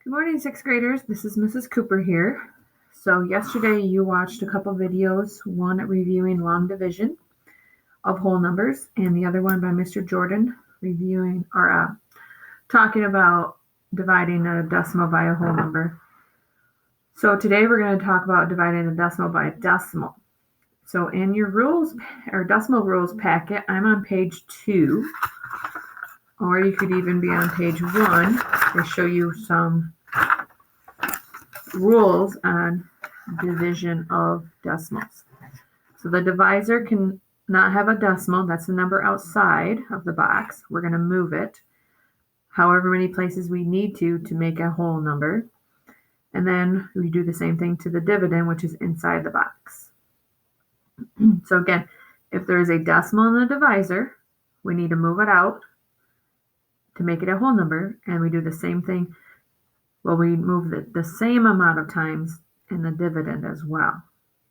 Good morning, sixth graders. This is Mrs. Cooper here. So yesterday you watched a couple videos, one reviewing long division of whole numbers and the other one by Mr. Jordan reviewing or talking about dividing a decimal by a whole number. So today we're going to talk about dividing a decimal by a decimal. So in your rules or decimal rules packet, I'm on page 2, or you could even be on page 1. They show you some rules on division of decimals. So the divisor can not have a decimal. That's the number outside of the box. We're going to move it however many places we need to make a whole number. And then we do the same thing to the dividend, which is inside the box. So again, if there is a decimal in the divisor, we need to move it out to make it a whole number. And we do the same thing. Well, we move it the same amount of times in the dividend as well.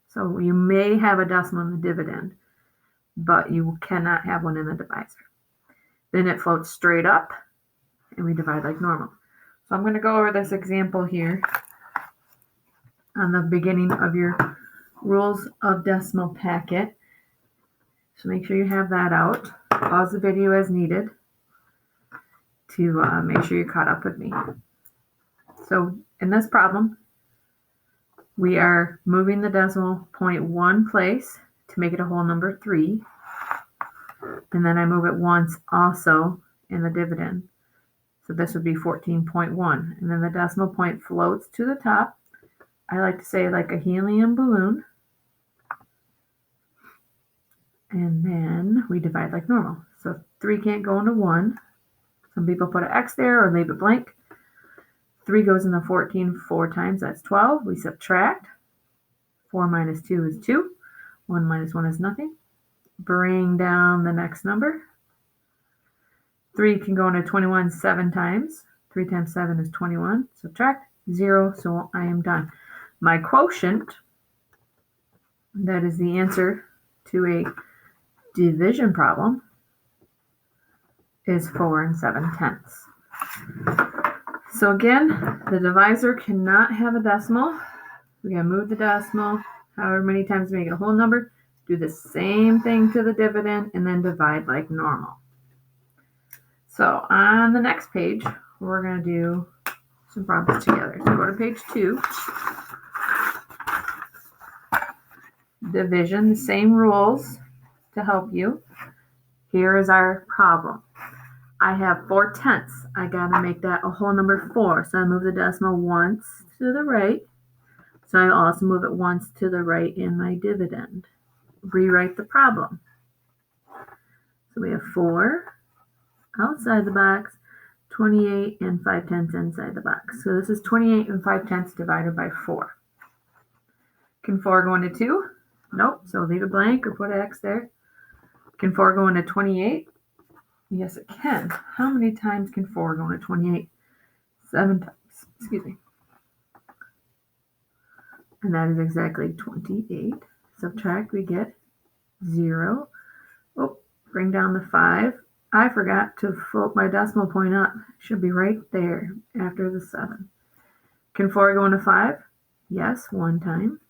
So you may have a decimal in the dividend, but you cannot have one in the divisor. Then it floats straight up, and we divide like normal. So I'm going to go over this example here on the beginning of your rules of decimal packet. So make sure you have that out. Pause the video as needed to make sure you're caught up with me. So in this problem, we are moving the decimal point one place to make it a whole number 3. And then I move it once also in the dividend. So this would be 14.1. And then the decimal point floats to the top. I like to say like a helium balloon. And then we divide like normal. So 3 can't go into 1. Some people put an X there or leave it blank. 3 goes into 14 4 times. That's 12. We subtract. 4 minus 2 is 2. 1 minus 1 is nothing. Bring down the next number. 3 can go into 21 7 times. 3 times 7 is 21. Subtract 0. So I am done. My quotient, that is the answer to a division problem, is 4 7/10. So again, the divisor cannot have a decimal. We're going to move the decimal however many times to make it a whole number. Do the same thing to the dividend and then divide like normal. So on the next page, we're going to do some problems together. So go to page 2. Division, the same rules to help you. Here is our problem. I have 4/10. I got to make that a whole number 4. So I move the decimal once to the right. So I also move it once to the right in my dividend. Rewrite the problem. So we have 4 outside the box, 28 and 5/10 inside the box. So this is 28 and 5/10 divided by 4. Can 4 go into 2? Nope. So leave it blank or put an X there. Can 4 go into 28? Yes, it can. How many times can 4 go into 28? 7 times. Excuse me. And that is exactly 28. Subtract, we get 0. Oh, bring down the 5. I forgot to float my decimal point up. Should be right there after the 7. Can 4 go into 5? Yes, 1 time.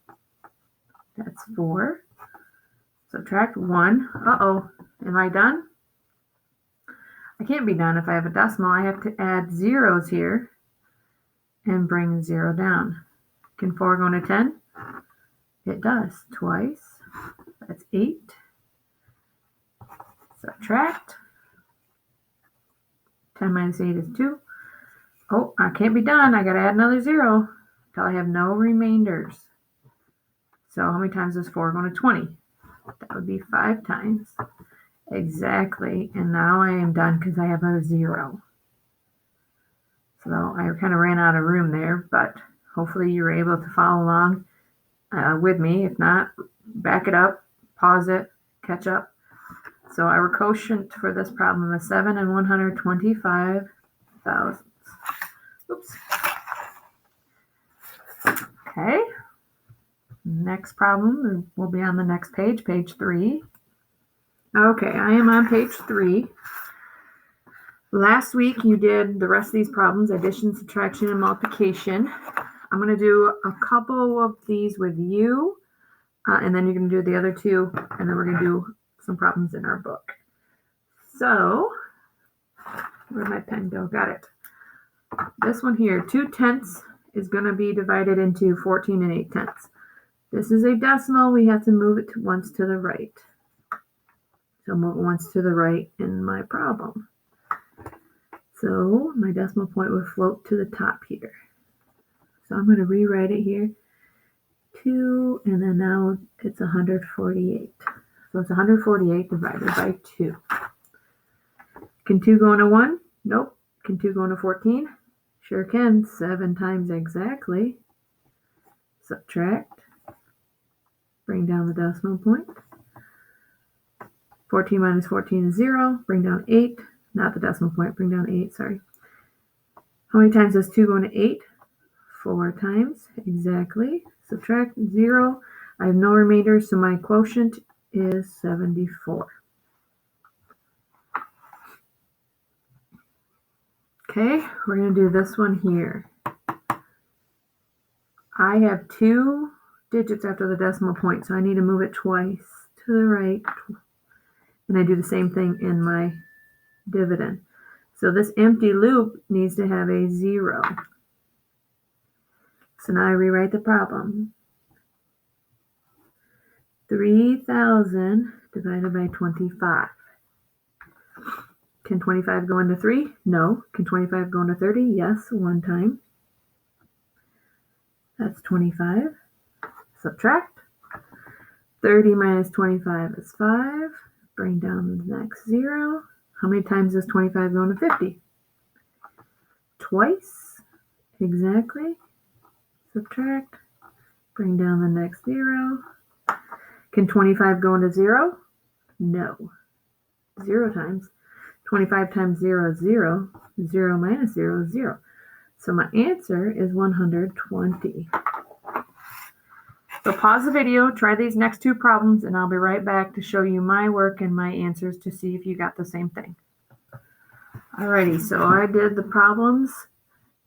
That's 4. Subtract 1. Uh-oh. Am I done? I can't be done if I have a decimal. I have to add zeros here and bring 0 down. Can 4 go into 10? It does. Twice. That's 8. Subtract. 10 minus 8 is 2. Oh, I can't be done. I got to add another 0 until I have no remainders. So how many times does 4 go into 20? That would be 5 times. Exactly. And now I am done because I have a 0. So I kind of ran out of room there, but hopefully you were able to follow along with me. If not, back it up, pause it, catch up. So our quotient for this problem is 7 and 125 thousandths. Oops. Okay. Next problem will be on the next page, page 3. Okay, I am on page 3. Last week you did the rest of these problems, addition, subtraction, and multiplication. I'm going to do a couple of these with you, and then you're going to do the other two, and then we're going to do some problems in our book. So, where'd my pen go? Got it. This one here, 2/10 is going to be divided into 14 and 8/10. This is a decimal. We have to move it once to the right. So move it once to the right in my problem. So my decimal point would float to the top here. So I'm going to rewrite it here. 2, and then now it's 148. So it's 148 divided by 2. Can 2 go into 1? Nope. Can 2 go into 14? Sure can. 7 times exactly. Subtract. Bring down the decimal point. 14 minus 14 is 0. Bring down 8. Not the decimal point. Bring down 8. Sorry. How many times does 2 go into 8? 4 times. Exactly. Subtract 0. I have no remainder, so my quotient is 74. Okay, we're going to do this one here. I have 2 digits after the decimal point, so I need to move it twice to the right. And I do the same thing in my dividend. So this empty loop needs to have a 0. So now I rewrite the problem. 3,000 divided by 25. Can 25 go into 3? No. Can 25 go into 30? Yes, 1 time. That's 25. Subtract. 30 minus 25 is 5. Bring down the next 0. How many times does 25 go into 50? Twice. Exactly. Subtract. Bring down the next 0. Can 25 go into 0? No. 0 times. 25 times 0 is 0. 0 minus 0 is 0. So my answer is 120. So pause the video, try these next 2 problems, and I'll be right back to show you my work and my answers to see if you got the same thing. Alrighty, so I did the problems,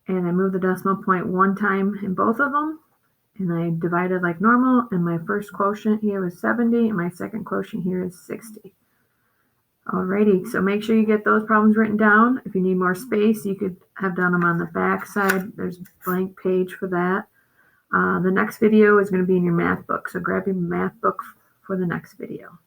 and I moved the decimal point 1 time in both of them, and I divided like normal, and my first quotient here was 70, and my second quotient here is 60. Alrighty, so make sure you get those problems written down. If you need more space, you could have done them on the back side. There's a blank page for that. The next video is going to be in your math book, so grab your math book for the next video.